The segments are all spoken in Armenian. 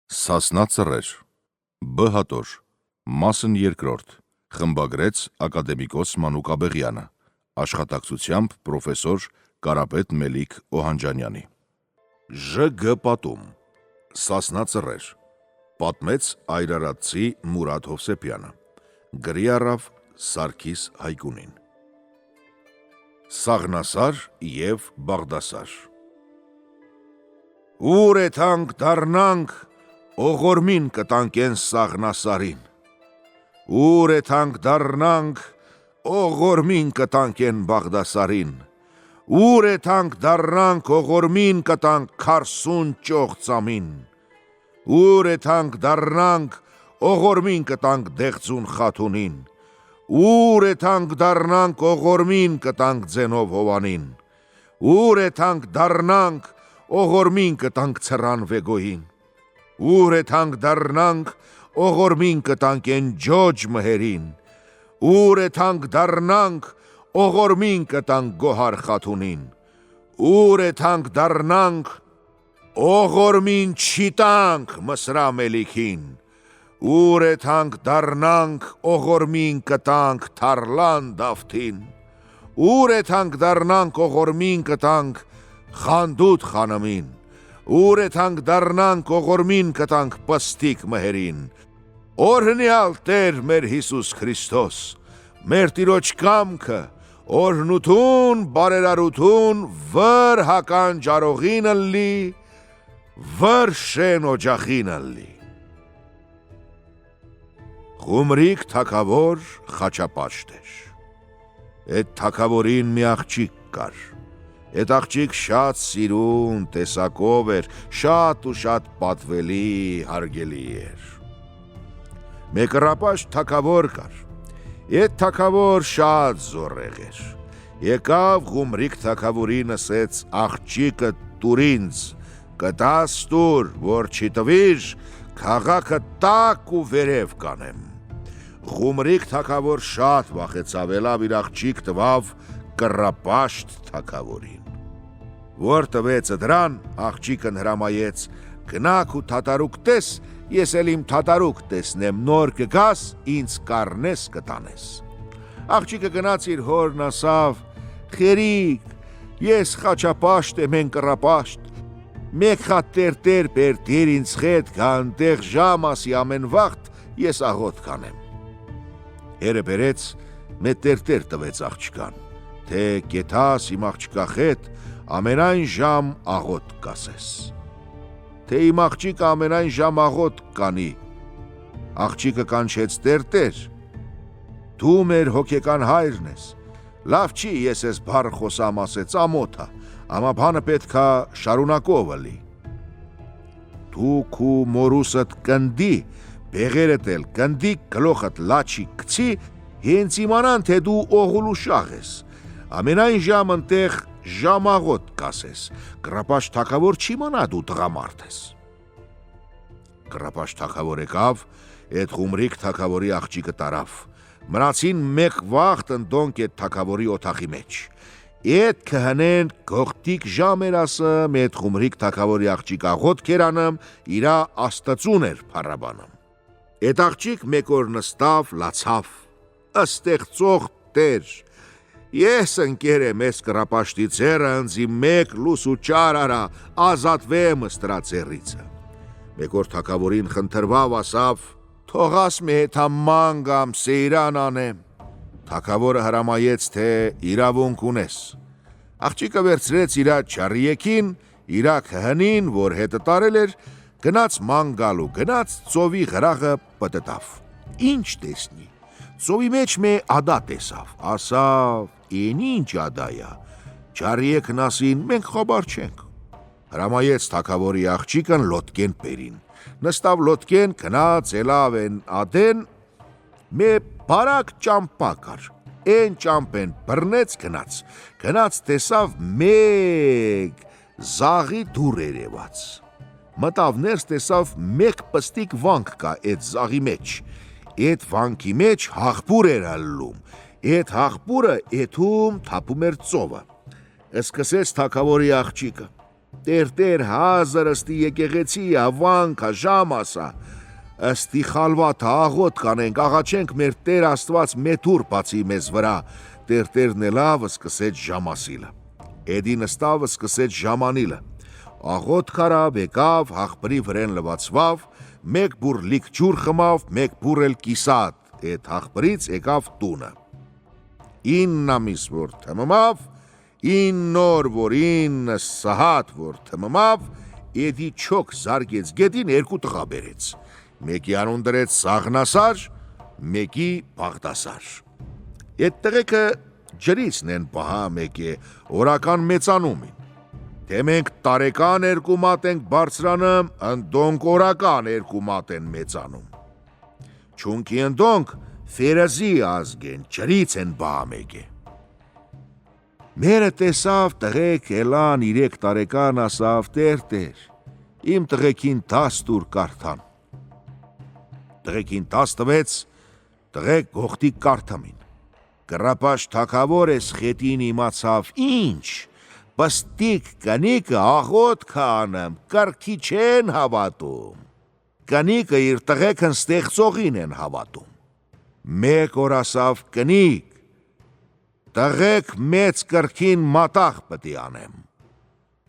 Սասնա ծռեր, Բ հատոր, մասն երկրորդ, խմբագրեց ակադեմիկոս Մանուկ Աբեղյանը, աշխատակցությամբ պրոֆեսոր Կարապետ Մելիք Օհանջանյանի։ ԺԳ պատում, Սասնա ծռեր, պատմեց այրարատցի Մուրադ Հովսեփյանը, գրի առավ Սարգիս Հայկունին։ Սաղնասար և Բաղդասար։ Ուր է թանք դառնանք, օղորմին կտանքեն Սաղնասարին, ուր է թանք դառնանք, օղորմին կտանքեն Բաղդասարին, ուր է թանք դառնանք, օղորմին կտանք քարսուն ճոխ ծամին, ուր է թանք դառնանք, օղորմին կտանք դեղձուն խաթունին, ուր է թանք դառնանք, օղորմին կտանք ձենով հովանին, ուր է թանք դառնանք, օղորմին կտանք ցռան վեգոյին, ուր է թանք դառնանք, օղորմին կտանքեն ջոջ մհերին, ուր է թանք դառնանք, օղորմին կտանք գոհար խաթունին, ուր է թանք դառնանք, օղորմին չիտանք Մսրա Մելիքին, ուր է թանք դառնանք, օղորմին կտանք Թարլան Դավթին, ուր է թանք դառնանք, օղորմին կտանք Խանդուտ խանմին, ուր է թանք դառնանք, օղորմին կտանք Պստիկ մհերին, օրհնյալ Տեր մեր Հիսուս Քրիստոս, մեր Տիրոջ կամքը, օրհնություն, բարերարություն, վր հական ջարողին ըլլի, վր շեն օջախին ըլլի։ Ղումրիկ թագավոր խաչապաշտ էր, էդ թագավորին մի աղջիկ կար, էդ աղջիկ շատ սիրուն տեսակով էր, շատ ու շատ պատվելի, հարգելի էր։ Մեկ կռապաշտ թագավոր կար, էդ թագավոր շատ զորեղ էր, եկավ Ղումրիկ թագավորին ասեց աղջիկը տուր ինձ, կտաս տուր, որ չի տվիր, քաղաքը տակ ու վերև կանեմ։ Ղումրիկ թագավոր շատ վախեցավ, ելավ իր աղջիկ տվավ կռապաշտ թագավորին, որ տվեց դրան, աղջիկն հրամայեց, գնաք ու թատարուկ տես, ես էլ իմ թատարուկ տեսնեմ, նոր կգաս, ինձ կառնես կտանես։ Աղջիկը գնաց իր հորն ասավ, խերիկ, ես խաչապաշտ եմ են կռապաշտ, մեկ խատ տերտեր պերտիր ինձ խետ գանտեղ ժամ ասի ամեն վաղտ, ես աղոտ կանեմ։ Հերը բերեց, մեկ տերտեր տվեց աղջկան, թե կեթաս իմ աղջկա խետ, ամենայն ժամ աղոտ կասես, թե իմ աղջիկը ամենայն ժամ աղոտ կանի, աղջիկը կանչեց տերտեր, դու մեր հոգեկան հայրն ես, լավ չի ես ես բառ խոսամ ասեց ամոթա, ամա բանը պետքա շարունակով ըլի, դու քու մորուսըտ կնդի, բեղերդ էլ կնդի, գլոխըտ լաչի կցի, հենց իմանան, թե դու օղուլու շաղ ես, ամենայն ժամ ընտեղ ժամաղոտ կասես, կռապաշտ թագավոր չի մանա դու տղամարդ ես։ Կռապաշտ թագավոր եկավ, էդ Ղումրիկ թագավորի աղջիկը տարավ, մնացին մեկ վաղտ ընդոնք էդ թագավորի օթախի մեջ, էդ կհնեն գողտիկ ժամ էր ասում, էդ Ղումրիկ թագավորի աղջիկ աղոտ կերանım, իրա աստծուն էր փառաբանում։ Էդ աղջիկ մեկ օր նստավ, լացավ, ըստեղծող Տեր, ես ընկեր եմ ես կռապաշտի ձերը ընձի մեկ լուս ու ճար արա, ազատվեմ ըստրա ձեռիցը։ Մեկ օր թագավորին խնդրվավ ասավ, թողաս մի հետ ման գամ սեյրան անեմ։ Թագավորը հրամայեց, թե իրավունք ունես։ Աղջիկը վերցրեց իրա չարիեկին, իրա քհնին, որ հետը տարել էր, գնաց ման գալու, գնաց ծովի գրաղը պտտավ։ Ինչ տեսնի, ծովի մեջ մե ադա տեսավ, ասավ, Ին ինչ ադայա, չարիեկն ասին, մենք խոբար չենք։ Հրամայեց թագավորի աղջիկն լոտկեն պերին, նստավ լոտկեն, գնաց ելավ են ադեն, մե բարակ ճամպա կար, են ճամպեն բռնեց գնաց տեսավ մեկ զաղի դուր երևաց, մտավ ներս տեսավ մեկ պստիկ վանք կա էդ զաղի մեջ, էդ վանքի մեջ հաղբուր էր ալլում, էդ հաղբուրը էթում թապում էր ծովը, սկսեց թագավորի աղջիկը, Տեր հազար ըստի եկեղեցի ավանքա ժամ ասա, ըստի խալվաթա աղոտ կանենք, աղաչենք մեր Տեր Աստված մեթուր բացի մեզ վրա, տերն էլավ սկսեց ժամասիլը, էդի նստավ սկսեց ժամանիլը, աղոտ կարավ, եկավ, հաղբրի վրեն լվացվավ, մեկ բուր լիք ջուր խմավ, մեկ բուր էլ կիսատ, էդ հաղբրից եկավ տունը, իննամիս որ թմմավ, իննոր որ ինը սահատ որ թմմավ, էդի չոք զարգեց գետին երկու տղա բերեց, մեկի անուն դրեց Սաղնասար, մեկի Բաղդասար, էդ տղեկը ջրիցն են պահա մեկ է, օրական մեծանումին, թե մենք տարեկան երկու մատ ենք բարձրանում, ընդոնք օրական երկու մատ են մեծանում, չունքի ընդոնք ֆերազի ազգեն, ջրից են պահա մեկ է, մերը տեսավ տղեկ էլան 3 տարեկան ասավ տեր, իմ տղեկին 10 տուր կարթան, տղեկին 10 տվեց, տղեկ գողտիկ կարթամին, կրապաշ թակավոր ես խետին իմացավ, ինչ, պստիկ կնիկը աղոտ կանեմ, կրքի չեն հավատում, կնիկը իր տղեկն ստեղծողին են հավատում, մեկ օր ասավ կնիկ, տղեկ մեծ կրքին մատաղ պտի անեմ,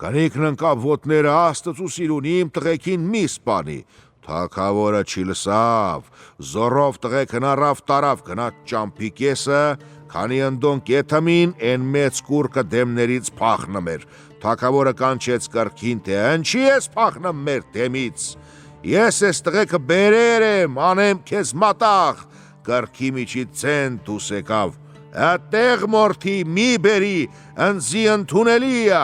կնիկն ընկավ ոտները աստծու սիրուն իմ տղեկին մի սպանի, թակավորը չի լսավ, զորով տղեկն առավ տարավ գնաց ճամփի կեսը, քանի ընդոն կեթամին են մեծ կուրկը դեմներից փախնում էր, թակավորը կանչեց կրքին, թե ընչի ես փախնում մեր դեմից, ես ես տղեկը բերեր եմ, անեմ քեզ մատաղ, կրքի միջից ցեն դուս եկավ, Ատեղ մորթի մի բերի, ընձի ընդունելիա,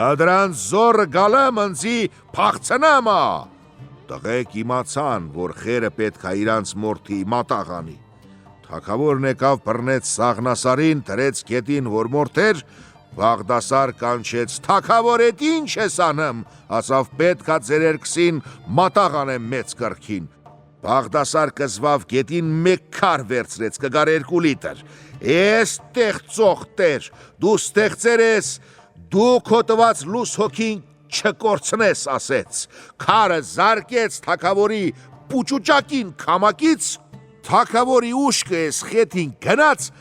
ադրան զոր գալեմ ընձի պաղցնամա, տղեկ իմացան, որ խերը պետք է իրանց մորթի մատաղանի, թակավորն եկավ բռնեց Սաղնասարին, դրեց գետին, որ մորթեր, Բաղդասար կանչեց, թակավոր էդ ինչ ես անում, ասավ պետք է ձեր երկսին մատաղ անեմ մեծ կրքին, Բաղդասար կզվավ գետին մեկ քար վերցրեց, կգար 2 լիտր, ես տեղծող տեր, դու ստեղծեր ես, դու քոտված լուս հոգին չկորցնես ասեց, քարը զարկեց թակավորի պուճուճակին կամակից, թակավորի ուշկը ես խետին գնաց,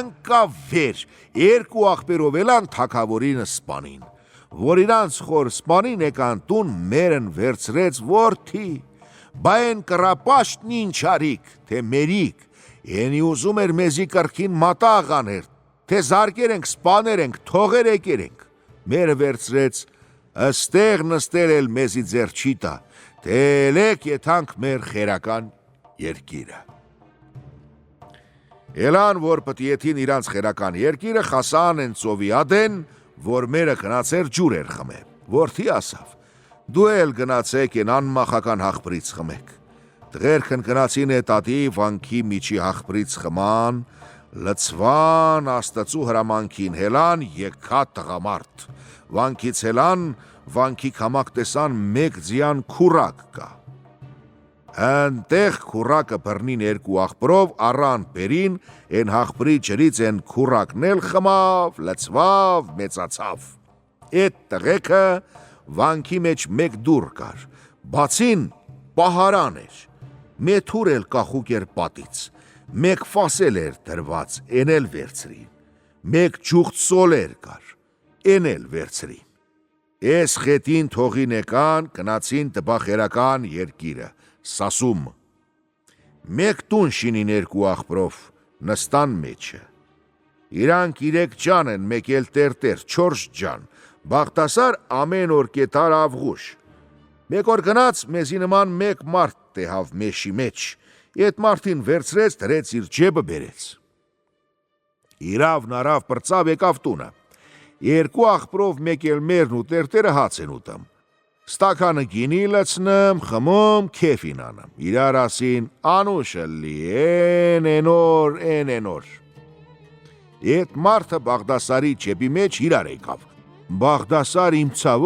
ընկավ վեր, 2 աղբերով էլան թակավորին սպանին, որ իրանց խոր սպանին եկան տուն մերն վերցրեց որդի, Բայն կրապաշտն ինչ արիք, թե մերիք, ենի ուզում էր մեզի կրքին մատաղ աներ, թե զարկեր ենք, սպաներ ենք, թողեր եկեր ենք, մերը վերցրեց, ըստեղ նստել էլ մեզի ձեր չի տա, թե լեք եթանք մեր խերական երկիրը։ Էլան, որ պտիեթին իրանց խերական երկիրը խասան են ծովի ադեն, որ մերը կնացեր ջուր էր խմե, որդի ասավ, դու էլ գնացեք են անմախական հաղբրից խմեք, տղերքն գնացին է տատի վանքի միջի հաղբրից խման, լծվան աստծու հրամանքին հելան եկա տղամարդ, վանքից հելան, վանքի կամակ տեսան մեկ ձյան քուրակ կա, Ընտեղ քուրակը բռնին 2 աղբրով առան բերին, են հաղբրի ջրից են քուրակն էլ խմավ, լծվավ, մեծացավ, էդ տղեկը վանքի մեջ մեկ դուր կար, բացին պահարան էր, մեթուր էլ կախուկ էր պատից, մեկ ֆասել էր դրված, են էլ վերցրին, մեկ ջուղթ սոլեր կար, են էլ վերցրին, ես խետին թողին եկան, կնացին տպախերական երկիրը, սասում, մեկ տուն շինին 2 աղբրով, նստան մեջը, իրանք 3 ջան են, մեկ էլ տեր, 4 ջան, Բաղդասար ամեն օր կետար ավղուշ, մեկ օր գնաց մեզի նման մեկ մարդ տեհավ մեշի մեջ, էդ մարդին վերցրեց, դրեց իր ջեբը բերեց, իրավ նարավ պրծավ եկավ տունը, 2 աղբրով մեկ էլ մերն ու տերտերը հաց են ուտում, ստականը գինի լցնեմ, խմում, քեֆին անեմ, իրար ասին, անուշը լի, են օր, էդ մարդը Բաղդասարի ջեբի մեջ իրար եկավ, Բաղդասար իմցավ,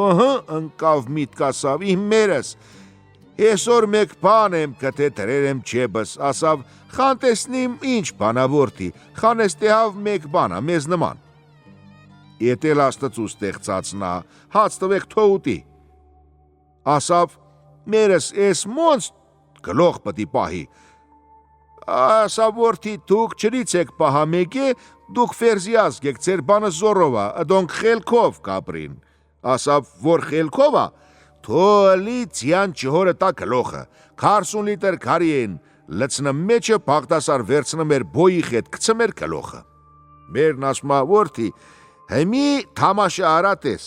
ընկավ միտկասավ, իմ մերս, Այսօր մեկ բան եմ կթե դրել եմ ջեբս, ասավ, խան տեսնիմ ինչ բանավորտի, խան էստեհավ մեկ բանա, մեզ նման։ Էտել Աստծու ստեղծածնա, հաց տվեք թողուտի։ Ասավ, մերս էս մոնց գլող պտի պահի։ Ասավ, որդի, դուք չրիցեք պահա մեկե, դուք ֆերզիազ գեք ձեր բանը զորովա, դոնք խելքով կապրին։ Ասավ, որ խելքովա, թոլի ցյան չհորը տա գլողը, 40 լիտր քարի են, լցնը մեջը Բաղդասար վերցնը մեր բոյի խետ գցը մեր գլողը։ Մերն ասմա, որդի, հեմի թամաշը արատես,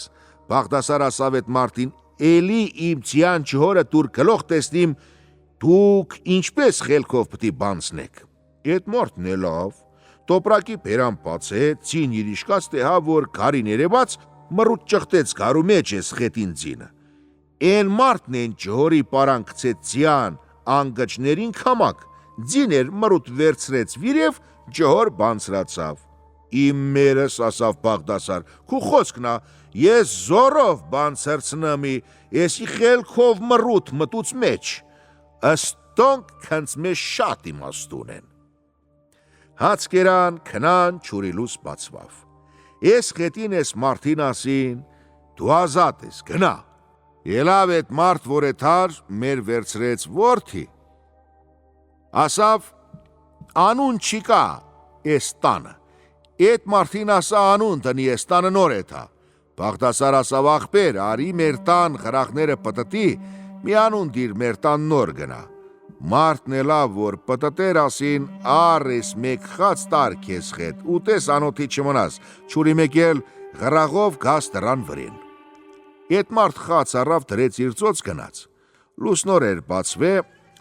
Բաղդասար ասավ էտ մարդին, էլի իմ ցյան չհորը դուր գլող տեսնիմ, դուք ինչպես խելքով պտի բանցնեք։ Էտ մարդն է լավ, տոպրակի բերան բացեց, ցին իրիշկաց տեհա, որ քարին երևաց, մռուտ ճղտեց քարու մեջ էս խետին ցինը։ Են մարդն են ջորի պարան գցեց ցյան, անգջներին քամակ, ձիներ մռուտ վերցրեց վիրև, ջհոր բանցրացավ։ Իմ մերս ասավ Բաղդասար, քու խոսքնա, ես զորով բանցրցնամի, եսի խելքով մռուտ մտուց մեջ, ըստոնք քնց մեզ շատ իմաստուն են։ Հաց կերան, քնան, չուրիլուս բացվավ։ Ես խետին ես մարդին ասին, դու ազատ ես, գնա։ Ելավ էտ մարդ, որ էթար, մեր վերցրեց որդի։ Ասավ, անուն չիկա, ես տանը։ Էտ մարդին ասա անուն տնի ես տանը նոր էթա։ Բաղդասար ասավ աղբեր, արի մեր տան խրախները պտտի, մի անուն դիր մեր տան նոր գնա։ Մարդն էլավ, որ պտտեր ասին, ար ես մեկ խաց տար քեզ խետ, ուտես անոթի չմնաս, չուրի մեկ էլ գրաղով գաս դրան վրին։ Էտ մարդ խաց առավ դրեց իր ծոց գնաց։ Լուսնոր էր բացվե,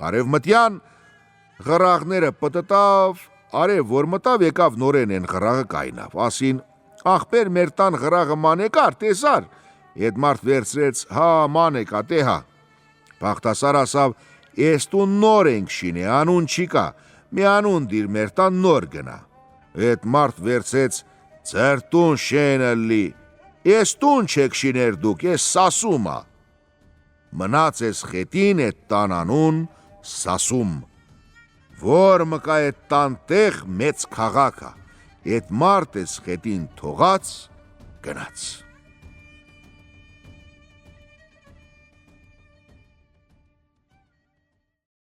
արևմտյան գրաղները պտտավ, արև որ մտավ եկավ նորեն են գրաղը կայնավ, ասին, աղբեր մեր տան գրաղը մանեկար, տեսար, էտ մարդ վերցրեց, հա մանեկա, տեհա։ Բաղդասար ասավ, ես տուն նոր ենք շինե, անուն չիկա, մի անուն դիր մեր տան նոր գնա։ Էտ մարդ վերցեց, ձեր տուն շենը լի, ես տուն չեք շիներ դուք, ես սասումա։ Մնաց ես խետին էտ տան անուն սասում, որ մկա էտ տան տեղ մեծ քաղաքը, էտ մարդ ես խետին թողած գնաց։